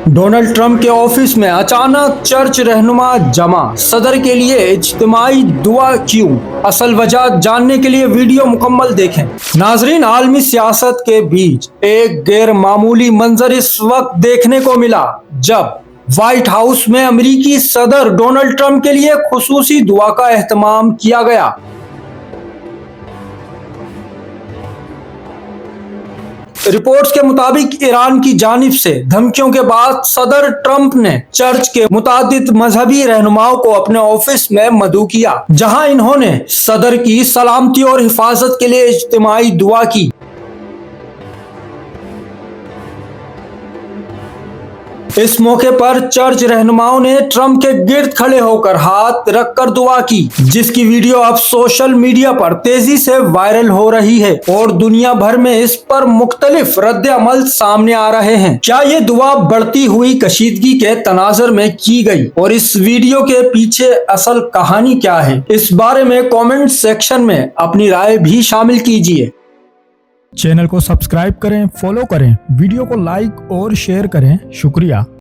Donald Trump के office में अचानक चर्च रहनुमा जमा, सदर के लिए इज्तिमाई दुआ क्यों? असल वजह जानने के लिए वीडियो मुकम्मल देखें। नाजरीन, आलमी सियासत के बीच एक गैर मामूली मंजर इस वक्त देखने को मिला जब व्हाइट हाउस में अमेरिकी सदर डोनाल्ड ट्रंप के लिए खुसूसी दुआ का एहतमाम किया गया। रिपोर्ट्स के मुताबिक ईरान की जानिब से धमकियों के बाद सदर ट्रंप ने चर्च के मुतादिद मजहबी रहनुमाओं को अपने ऑफिस में मदऊ किया, जहां इन्होंने सदर की सलामती और हिफाजत के लिए इज्तिमाई दुआ की। इस मौके पर चर्च रहनुमाओं ने ट्रंप के गिर्द खड़े होकर हाथ रखकर दुआ की, जिसकी वीडियो अब सोशल मीडिया पर तेजी से वायरल हो रही है और दुनिया भर में इस पर मुख्तलिफ रद्द अमल सामने आ रहे हैं। क्या ये दुआ बढ़ती हुई कशीदगी के तनाजर में की गई और इस वीडियो के पीछे असल कहानी क्या है? इस बारे में कमेंट सेक्शन में अपनी राय भी शामिल कीजिए। चैनल को सब्सक्राइब करें, फॉलो करें, वीडियो को लाइक और शेयर करें। शुक्रिया।